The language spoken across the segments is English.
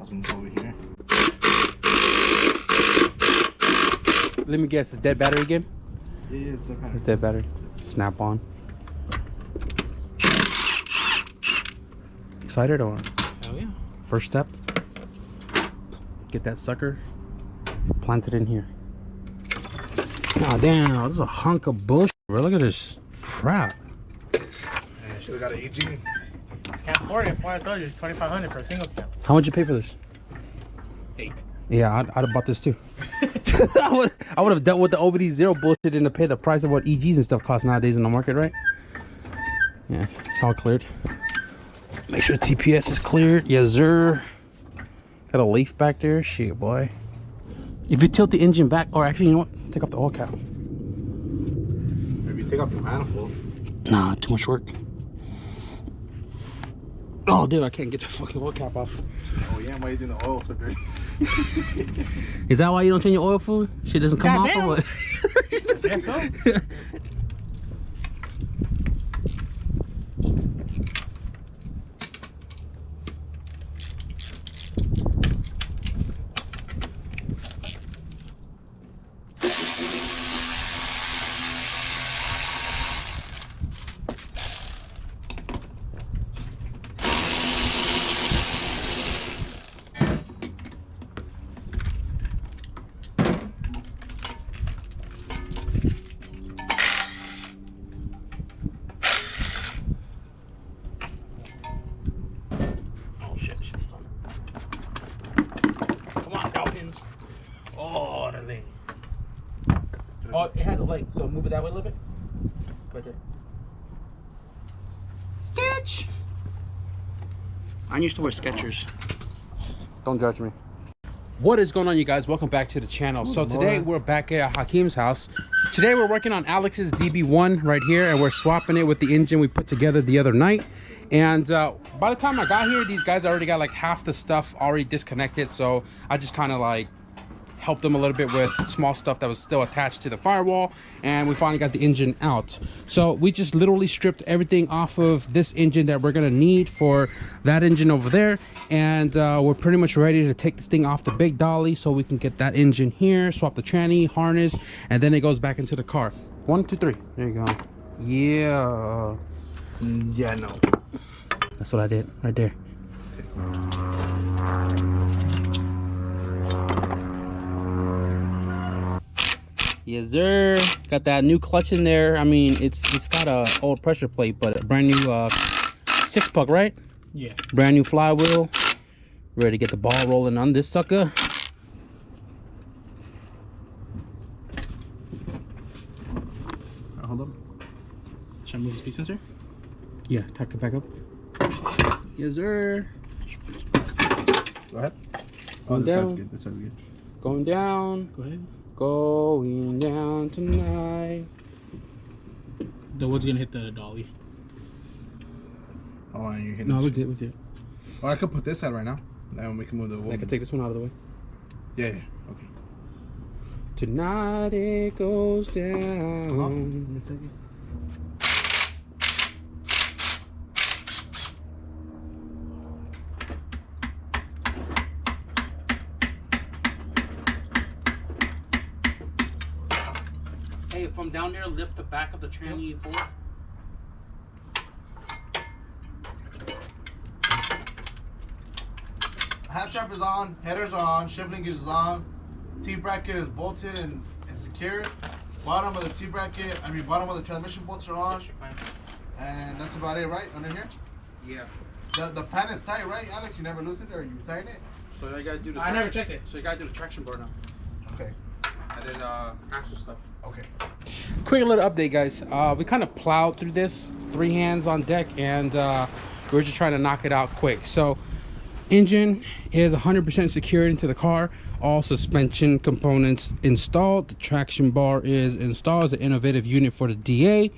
was gonna go over here. Let me guess, it's dead battery again? Yeah, it's dead battery. It's dead battery. Snap on. Excited or? Hell yeah. First step. Get that sucker planted in here. Oh damn, this is a hunk of bullshit, bro. Look at this crap. Yeah, should've got an EG. Can't afford it. Why I told you it's $2,500 for a single cam. How much you pay for this? 8. Yeah, I'd have bought this too. I would have dealt with the OBD0 bullshit and to pay the price of what EGs and stuff cost nowadays in the market, right? Yeah, all cleared. Make sure TPS is cleared. Yes, sir. Got a leaf back there. Shit, boy. If you tilt the engine back, or actually, you know what? Take off the oil cap. Maybe take off the manifold. Nah, too much work. Oh, dude, I can't get the fucking oil cap off. Oh yeah, why are you doing the oil so dirty? Is that why you don't change your oil fluid? Shit doesn't come off or what? Yeah, so. Oh, it has a leg, so move it that way a little bit. Right there. Sketch! I used to wear Skechers. Don't judge me. What is going on, you guys? Welcome back to the channel. So today we're back at Hakim's house. Today we're working on Alex's DB1 right here, and we're swapping it with the engine we put together the other night. And by the time I got here, these guys already got like half the stuff already disconnected, so I just kind of like helped them a little bit with small stuff that was still attached to the firewall, and we finally got the engine out. So we just literally stripped everything off of this engine that we're gonna need for that engine over there, and we're pretty much ready to take this thing off the big dolly so we can get that engine here, swap the tranny, harness, and then it goes back into the car. 1, 2, 3. There you go. Yeah. Yeah, no. That's what I did right there. Yes, sir. Got that new clutch in there. I mean, it's got a old pressure plate, but a brand new 6-puck, right? Yeah. Brand new flywheel. Ready to get the ball rolling on this sucker. Hold on. Should I move the speed sensor? Yeah, tack it back up. Yes, sir. Go ahead. Oh, this sounds good. That sounds good. Going down. Go ahead. Going down tonight. The wood's gonna hit the dolly. Oh, and you're hitting. No, we're good. We're good. Oh, I could put this out right now, and we can move the wood. I can take this one out of the way. Yeah, yeah. Okay. Tonight it goes down. Hey, from down there, lift the back of the tranny forward. Half shaft is on, headers are on, shift linkage is on, T-bracket is bolted and secured. Bottom of the T-bracket, bottom of the transmission bolts are on. And that's about it, right? Under here? Yeah. The pan is tight, right, Alex? You never lose it or you tighten it? So you gotta do the I never checked it. So you gotta do the traction bar now. Okay. And then axle stuff. Okay. Quick little update, guys. We kind of plowed through this, 3 hands on deck, and we're just trying to knock it out quick. So engine is 100% secured into the car. All suspension components installed. The traction bar is installed as an innovative unit for the DA.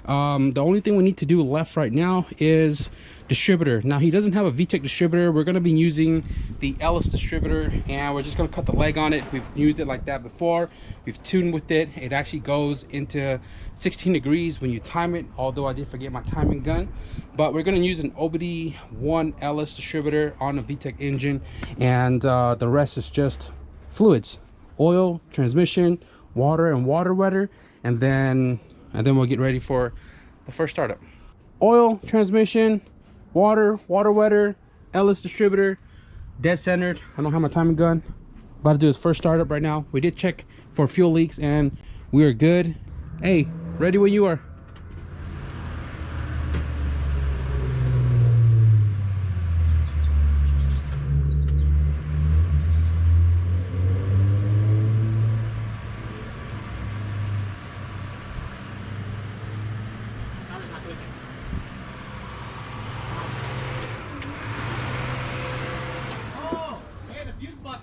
The only thing we need to do left right now is distributor. Now he doesn't have a VTEC distributor. We're going to be using the Ellis distributor, and we're just going to cut the leg on it. We've used it like that before. We've tuned with it. It actually goes into 16 degrees when you time it, although I did forget my timing gun. But we're going to use an OBD1 Ellis distributor on a VTEC engine, and the rest is just fluids, oil, transmission, water, and water wetter, and then we'll get ready for the first startup. Oil, transmission, water, water wetter, Ellis distributor, dead centered. I don't have my timing gun. About to do his first startup right now. We did check for fuel leaks and we are good. Hey, ready when you are.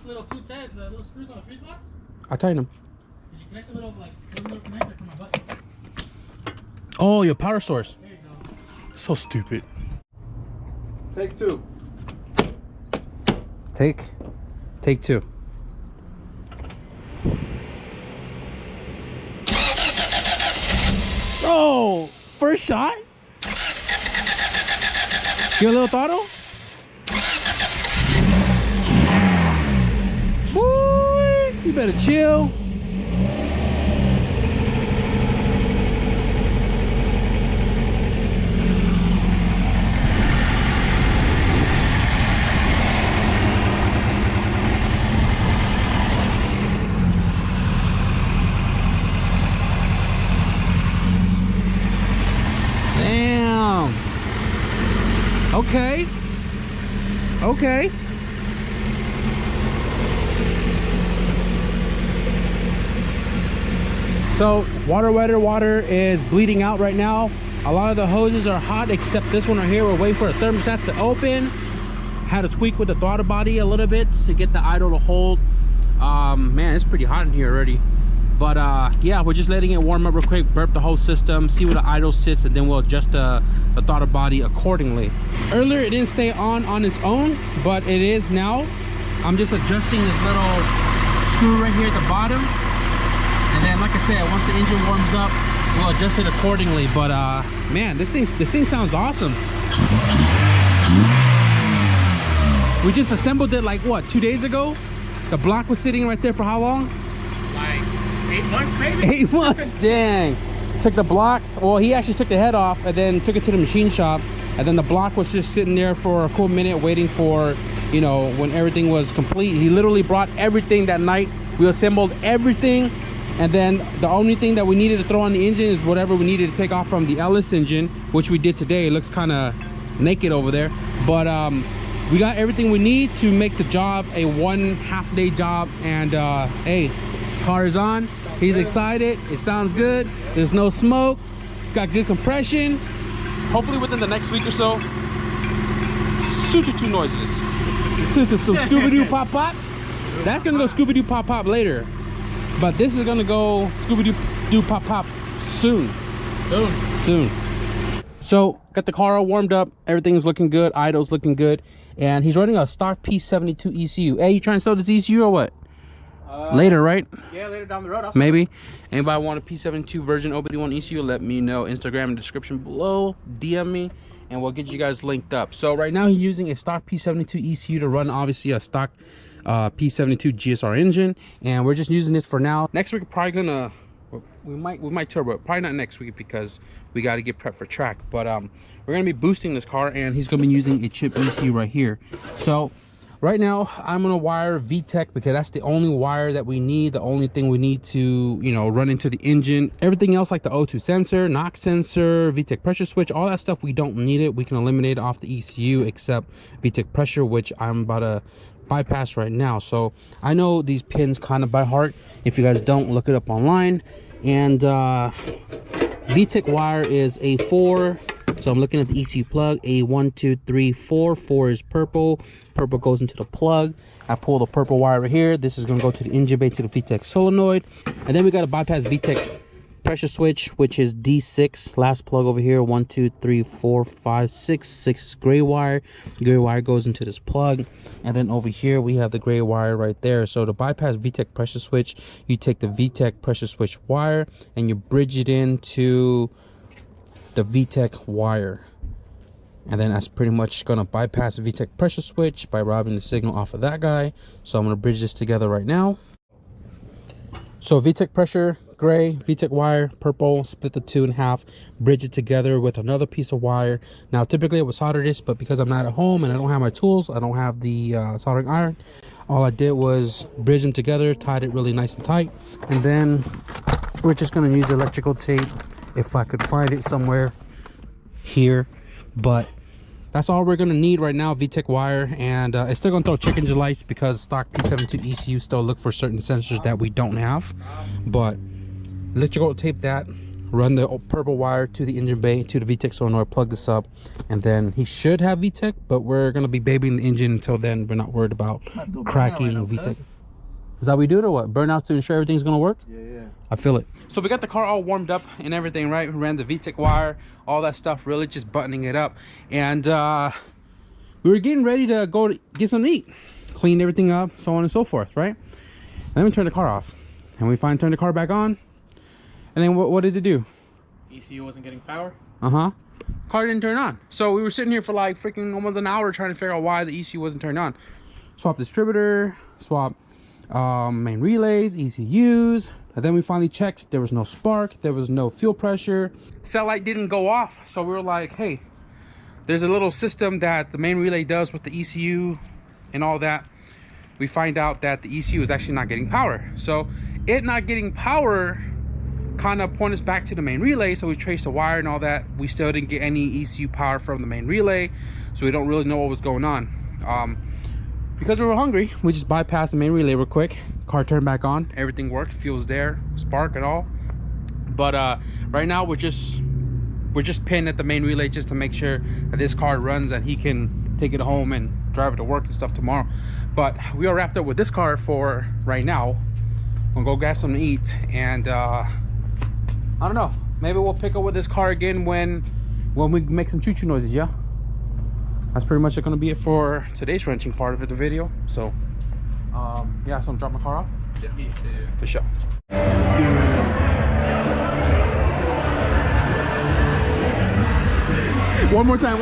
Little 210, the little screws on the fuse box? I tightened them. Did you connect the little, like, little connector for my button? Oh, your power source. There you go. So stupid. Take two. Take two. Oh, first shot. Give a little throttle. Boy, you better chill. Damn. Okay. Okay. So water wetter water is bleeding out right now. A lot of the hoses are hot except this one right here. We're waiting for the thermostat to open. Had to tweak with the throttle body a little bit to get the idle to hold. Man, it's pretty hot in here already. But yeah, we're just letting it warm up real quick, burp the whole system, see where the idle sits, and then we'll adjust the throttle body accordingly. Earlier it didn't stay on its own, but it is now. I'm just adjusting this little screw right here at the bottom. And then, like I said, once the engine warms up, we'll adjust it accordingly. But man, this thing sounds awesome. We just assembled it like what, 2 days ago? The block was sitting right there for how long? Like 8 months maybe? 8 months, dang. Took the block, well, he actually took the head off and then took it to the machine shop. And then the block was just sitting there for a cool minute waiting for, you know, when everything was complete. He literally brought everything that night. We assembled everything. And then the only thing that we needed to throw on the engine is whatever we needed to take off from the Ellis engine, which we did today. It looks kind of naked over there. But we got everything we need to make the job a 1.5 day job. And hey, car is on. He's excited. It sounds good. There's no smoke. It's got good compression. Hopefully within the next week or so. Two noises. So Scooby-Doo pop pop. That's gonna go Scooby-Doo pop pop later. But this is gonna go Scooby-Doo pop pop soon. Soon. So got the car all warmed up. Everything's looking good. Idle's looking good. And he's running a stock P72 ECU. Hey, you trying to sell this ECU or what? Later, right? Yeah, later down the road. Maybe. Anybody want a P72 version OBD1 ECU, let me know. Instagram in the description below. DM me and we'll get you guys linked up. So right now he's using a stock P72 ECU to run obviously a stock P72 GSR engine, and we're just using this for now. Next week, probably gonna we might turbo it. Probably not next week because we got to get prepped for track. But we're gonna be boosting this car, and he's gonna be using a chip ECU right here. So right now I'm gonna wire VTEC because that's the only wire that we need, the only thing we need to, you know, run into the engine. Everything else like the O2 sensor, NOx sensor, VTEC pressure switch, all that stuff we don't need it. We can eliminate off the ECU except VTEC pressure, which I'm about to bypass right now. So I know these pins kind of by heart. If you guys don't, look it up online. And VTEC wire is A4. So I'm looking at the ECU plug, A1, 2, 3, 4. 4 is purple. Purple goes into the plug. I pull the purple wire right here. This is going to go to the engine bay, to the VTEC solenoid. And then we got to bypass VTEC pressure switch, which is D6. Last plug over here, 1 2 3 4 5 6 gray wire. Gray wire goes into this plug, and then over here we have the gray wire right there. So to bypass VTEC pressure switch, you take the VTEC pressure switch wire and you bridge it into the VTEC wire, and then that's pretty much gonna bypass the VTEC pressure switch by robbing the signal off of that guy. So I'm gonna bridge this together right now. So VTEC pressure, gray, VTEC wire, purple, split the two in half, bridge it together with another piece of wire. Now typically I would solder this, but because I'm not at home and I don't have my tools, I don't have the soldering iron, all I did was bridge them together, tied it really nice and tight, and then we're just gonna use electrical tape if I could find it somewhere here. But that's all we're gonna need right now, VTEC wire, and it's still gonna throw check engine lights because stock P72 ECU still look for certain sensors that we don't have. But electrical tape that, run the purple wire to the engine bay, to the VTEC solenoid, plug this up, and then he should have VTEC, but we're gonna be babying the engine until then. We're not worried about cracking VTEC. Is that what we do it or what? Burnouts to ensure everything's gonna work? Yeah. I feel it. So we got the car all warmed up and everything, right? We ran the VTEC wire, all that stuff, really just buttoning it up. And we were getting ready to go to get something to eat, clean everything up, so on and so forth, right? And then we turned the car off. And we finally turned the car back on. And then what did it do? ECU wasn't getting power. Car didn't turn on. So we were sitting here for like freaking almost an hour trying to figure out why the ECU wasn't turned on. Swap distributor, swap main relays, ECUs, and then we finally checked. There was no spark, there was no fuel pressure, cell light didn't go off. So we were like, hey, there's a little system that the main relay does with the ECU and all that. We find out that the ECU is actually not getting power. So it not getting power kind of point us back to the main relay. So we traced the wire and all that. We still didn't get any ECU power from the main relay, so we don't really know what was going on. Because we were hungry, we just bypassed the main relay real quick. Car turned back on, everything worked, fuel's there, spark and all. But right now we're just pinned at the main relay just to make sure that this car runs and he can take it home and drive it to work and stuff tomorrow. But we are wrapped up with this car for right now. We'll go grab something to eat, and I don't know, maybe we'll pick up with this car again when we make some choo-choo noises. Yeah, that's pretty much gonna be it for today's wrenching part of the video. So yeah, so I'm dropping my car off. Yeah. For sure. One more time.